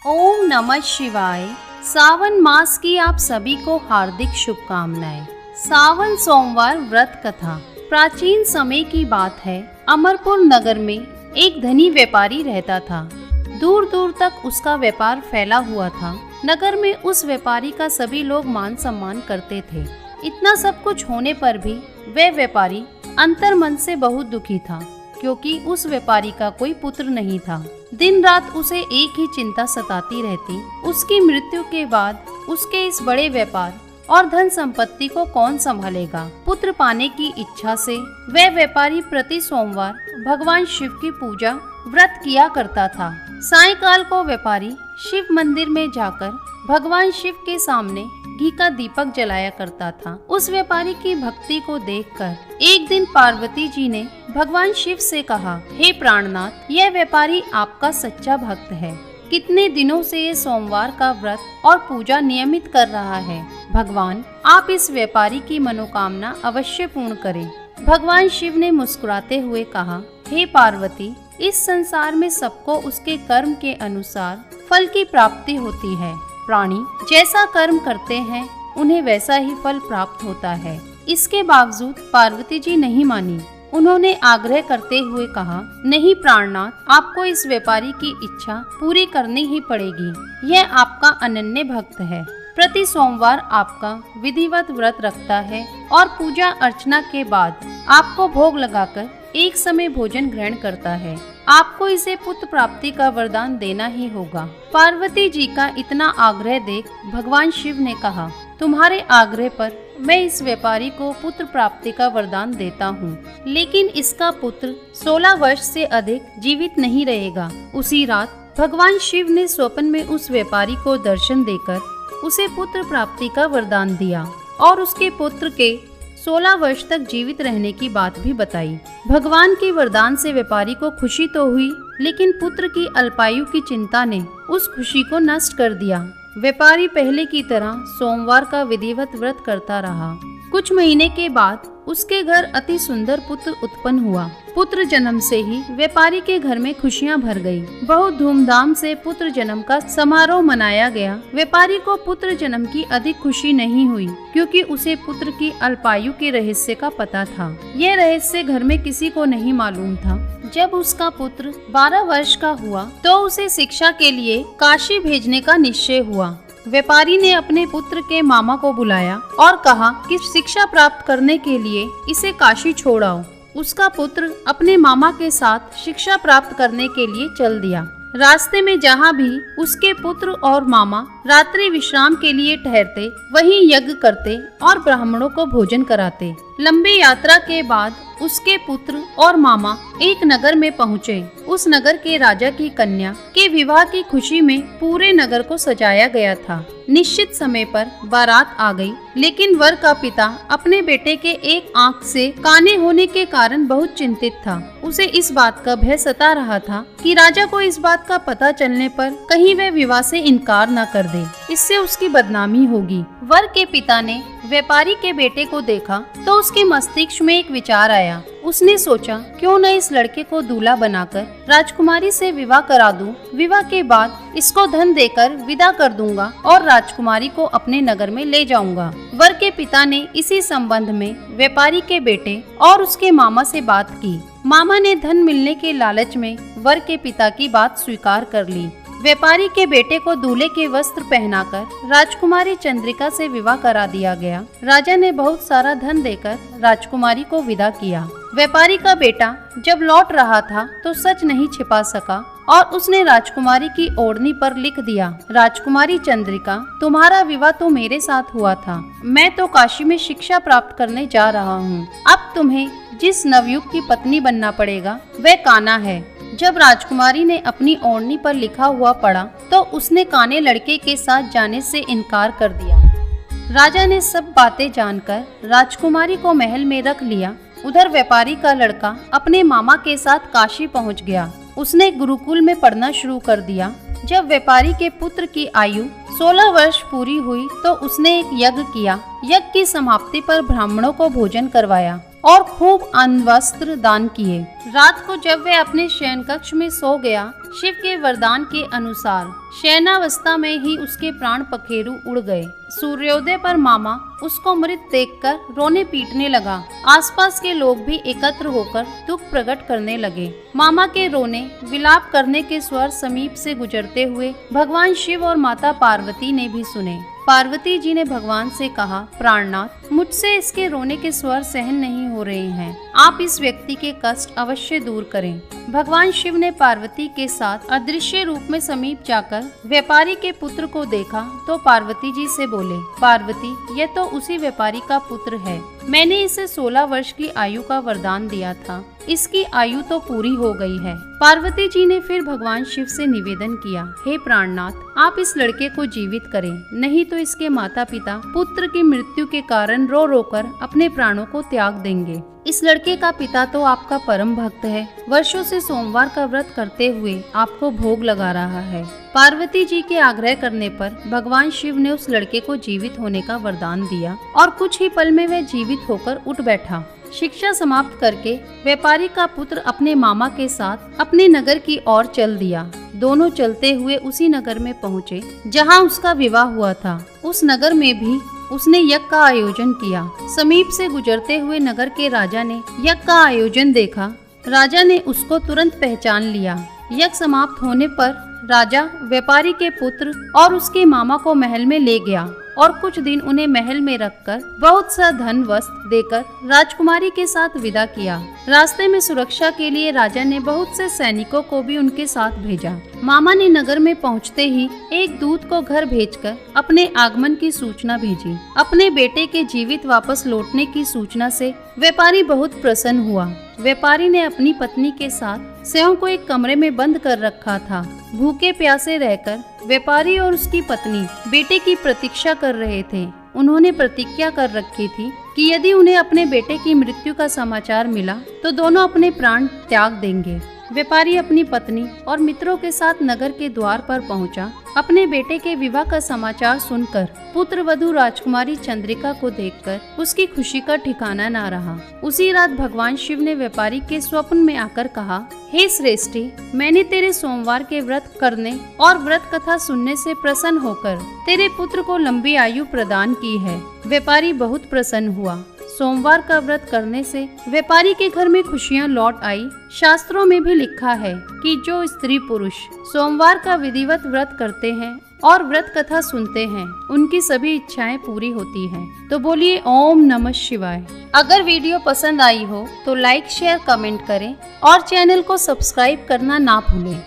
ओम नमः शिवाय। सावन मास की आप सभी को हार्दिक शुभकामनाएं। सावन सोमवार व्रत कथा। प्राचीन समय की बात है। अमरपुर नगर में एक धनी व्यापारी रहता था। दूर दूर तक उसका व्यापार फैला हुआ था। नगर में उस व्यापारी का सभी लोग मान सम्मान करते थे। इतना सब कुछ होने पर भी वह व्यापारी अंतर मन से बहुत दुखी था, क्योंकि उस व्यापारी का कोई पुत्र नहीं था। दिन रात उसे एक ही चिंता सताती रहती, उसकी मृत्यु के बाद उसके इस बड़े व्यापार और धन संपत्ति को कौन संभालेगा। पुत्र पाने की इच्छा से वह व्यापारी प्रति सोमवार भगवान शिव की पूजा व्रत किया करता था। सायंकाल को व्यापारी शिव मंदिर में जाकर भगवान शिव के सामने घी का दीपक जलाया करता था। उस व्यापारी की भक्ति को देखकर एक दिन पार्वती जी ने भगवान शिव से कहा, हे प्राणनाथ, यह व्यापारी आपका सच्चा भक्त है। कितने दिनों से ये सोमवार का व्रत और पूजा नियमित कर रहा है। भगवान, आप इस व्यापारी की मनोकामना अवश्य पूर्ण करें। भगवान शिव ने मुस्कुराते हुए कहा, हे पार्वती, इस संसार में सबको उसके कर्म के अनुसार फल की प्राप्ति होती है। प्राणी जैसा कर्म करते हैं उन्हें वैसा ही फल प्राप्त होता है। इसके बावजूद पार्वती जी नहीं मानी। उन्होंने आग्रह करते हुए कहा, नहीं प्राणनाथ, आपको इस व्यापारी की इच्छा पूरी करनी ही पड़ेगी। यह आपका अनन्य भक्त है। प्रति सोमवार आपका विधिवत व्रत रखता है और पूजा अर्चना के बाद आपको भोग लगाकर एक समय भोजन ग्रहण करता है। आपको इसे पुत्र प्राप्ति का वरदान देना ही होगा। पार्वती जी का इतना आग्रह देख भगवान शिव ने कहा, तुम्हारे आग्रह पर मैं इस व्यापारी को पुत्र प्राप्ति का वरदान देता हूँ, लेकिन इसका पुत्र 16 वर्ष से अधिक जीवित नहीं रहेगा। उसी रात भगवान शिव ने स्वप्न में उस व्यापारी को दर्शन देकर उसे पुत्र प्राप्ति का वरदान दिया और उसके पुत्र के 16 वर्ष तक जीवित रहने की बात भी बताई। भगवान के वरदान से व्यापारी को खुशी तो हुई, लेकिन पुत्र की अल्पायु की चिंता ने उस खुशी को नष्ट कर दिया। व्यापारी पहले की तरह सोमवार का विधिवत व्रत करता रहा। कुछ महीने के बाद उसके घर अति सुंदर पुत्र उत्पन्न हुआ। पुत्र जन्म से ही व्यापारी के घर में खुशियां भर गई। बहुत धूमधाम से पुत्र जन्म का समारोह मनाया गया। व्यापारी को पुत्र जन्म की अधिक खुशी नहीं हुई, क्योंकि उसे पुत्र की अल्पायु के रहस्य का पता था। यह रहस्य घर में किसी को नहीं मालूम था। जब उसका पुत्र 12 वर्ष का हुआ तो उसे शिक्षा के लिए काशी भेजने का निश्चय हुआ। व्यापारी ने अपने पुत्र के मामा को बुलाया और कहा कि शिक्षा प्राप्त करने के लिए इसे काशी छोड़ आओ। उसका पुत्र अपने मामा के साथ शिक्षा प्राप्त करने के लिए चल दिया। रास्ते में जहाँ भी उसके पुत्र और मामा रात्रि विश्राम के लिए ठहरते, वहीं यज्ञ करते और ब्राह्मणों को भोजन कराते। लंबी यात्रा के बाद उसके पुत्र और मामा एक नगर में पहुँचे। उस नगर के राजा की कन्या के विवाह की खुशी में पूरे नगर को सजाया गया था। निश्चित समय पर बारात आ गई, लेकिन वर का पिता अपने बेटे के एक आंख से काने होने के कारण बहुत चिंतित था। उसे इस बात का भय सता रहा था कि राजा को इस बात का पता चलने पर कहीं वह विवाह से इनकार न कर दे, इससे उसकी बदनामी होगी। वर के पिता ने व्यापारी के बेटे को देखा तो उसके मस्तिष्क में एक विचार आया। उसने सोचा, क्यों न इस लड़के को दूल्हा बनाकर राजकुमारी से विवाह करा दूं। विवाह के बाद इसको धन देकर विदा कर दूंगा और राजकुमारी को अपने नगर में ले जाऊंगा। वर के पिता ने इसी संबंध में व्यापारी के बेटे और उसके मामा से बात की। मामा ने धन मिलने के लालच में वर के पिता की बात स्वीकार कर ली। व्यापारी के बेटे को दूल्हे के वस्त्र पहनाकर राजकुमारी चंद्रिका से विवाह करा दिया गया। राजा ने बहुत सारा धन देकर राजकुमारी को विदा किया। व्यापारी का बेटा जब लौट रहा था तो सच नहीं छिपा सका और उसने राजकुमारी की ओढ़नी पर लिख दिया, राजकुमारी चंद्रिका, तुम्हारा विवाह तो मेरे साथ हुआ था। मैं तो काशी में शिक्षा प्राप्त करने जा रहा हूँ। अब तुम्हें जिस नवयुग की पत्नी बनना पड़ेगा वह कान्हा है। जब राजकुमारी ने अपनी ओढ़नी पर लिखा हुआ पढ़ा तो उसने काने लड़के के साथ जाने से इनकार कर दिया। राजा ने सब बातें जानकर राजकुमारी को महल में रख लिया। उधर व्यापारी का लड़का अपने मामा के साथ काशी पहुंच गया। उसने गुरुकुल में पढ़ना शुरू कर दिया। जब व्यापारी के पुत्र की आयु 16 वर्ष पूरी हुई तो उसने एक यज्ञ किया। यज्ञ की समाप्ति पर ब्राह्मणों को भोजन करवाया और खूब अन्न वस्त्र दान किए। रात को जब वह अपने शयन कक्ष में सो गया, शिव के वरदान के अनुसार शयनावस्था में ही उसके प्राण पखेरु उड़ गए। सूर्योदय पर मामा उसको मृत देखकर रोने पीटने लगा। आसपास के लोग भी एकत्र होकर दुख प्रकट करने लगे। मामा के रोने विलाप करने के स्वर समीप से गुजरते हुए भगवान शिव और माता पार्वती ने भी सुने। पार्वती जी ने भगवान से कहा, प्राणनाथ, मुझसे इसके रोने के स्वर सहन नहीं हो रहे हैं, आप इस व्यक्ति के कष्ट अवश्य दूर करें। भगवान शिव ने पार्वती के साथ अदृश्य रूप में समीप जाकर व्यापारी के पुत्र को देखा तो पार्वती जी से बोले, पार्वती, यह तो उसी व्यापारी का पुत्र है। मैंने इसे 16 वर्ष की आयु का वरदान दिया था, इसकी आयु तो पूरी हो गई है। पार्वती जी ने फिर भगवान शिव से निवेदन किया, हे प्राणनाथ, आप इस लड़के को जीवित करें, नहीं तो इसके माता पिता पुत्र की मृत्यु के कारण रो रो कर अपने प्राणों को त्याग देंगे। इस लड़के का पिता तो आपका परम भक्त है, वर्षों से सोमवार का व्रत करते हुए आपको भोग लगा रहा है। पार्वती जी के आग्रह करने पर भगवान शिव ने उस लड़के को जीवित होने का वरदान दिया और कुछ ही पल में वह जीवित होकर उठ बैठा। शिक्षा समाप्त करके व्यापारी का पुत्र अपने मामा के साथ अपने नगर की ओर चल दिया। दोनों चलते हुए उसी नगर में पहुँचे जहाँ उसका विवाह हुआ था। उस नगर में भी उसने यज्ञ का आयोजन किया। समीप से गुजरते हुए नगर के राजा ने यज्ञ का आयोजन देखा। राजा ने उसको तुरंत पहचान लिया। यज्ञ समाप्त होने पर राजा व्यापारी के पुत्र और उसके मामा को महल में ले गया और कुछ दिन उन्हें महल में रखकर बहुत सा धन वस्त्र देकर राजकुमारी के साथ विदा किया। रास्ते में सुरक्षा के लिए राजा ने बहुत से सैनिकों को भी उनके साथ भेजा। मामा ने नगर में पहुंचते ही एक दूत को घर भेजकर अपने आगमन की सूचना भेजी। अपने बेटे के जीवित वापस लौटने की सूचना से व्यापारी बहुत प्रसन्न हुआ। व्यापारी ने अपनी पत्नी के साथ स्वयं को एक कमरे में बंद कर रखा था। भूखे प्यासे रहकर व्यापारी और उसकी पत्नी बेटे की प्रतीक्षा कर रहे थे। उन्होंने प्रतिज्ञा कर रखी थी कि यदि उन्हें अपने बेटे की मृत्यु का समाचार मिला तो दोनों अपने प्राण त्याग देंगे। व्यापारी अपनी पत्नी और मित्रों के साथ नगर के द्वार पर पहुंचा। अपने बेटे के विवाह का समाचार सुनकर पुत्र वधू राजकुमारी चंद्रिका को देखकर उसकी खुशी का ठिकाना न रहा। उसी रात भगवान शिव ने व्यापारी के स्वप्न में आकर कहा, हे श्रेष्ठी, मैंने तेरे सोमवार के व्रत करने और व्रत कथा सुनने से प्रसन्न होकर तेरे पुत्र को लंबी आयु प्रदान की है। व्यापारी बहुत प्रसन्न हुआ। सोमवार का व्रत करने से व्यापारी के घर में खुशियां लौट आई। शास्त्रों में भी लिखा है कि जो स्त्री पुरुष सोमवार का विधिवत व्रत करते हैं और व्रत कथा सुनते हैं, उनकी सभी इच्छाएं पूरी होती हैं। तो बोलिए ओम नमः शिवाय। अगर वीडियो पसंद आई हो तो लाइक, शेयर, कमेंट करें और चैनल को सब्सक्राइब करना ना भूलें।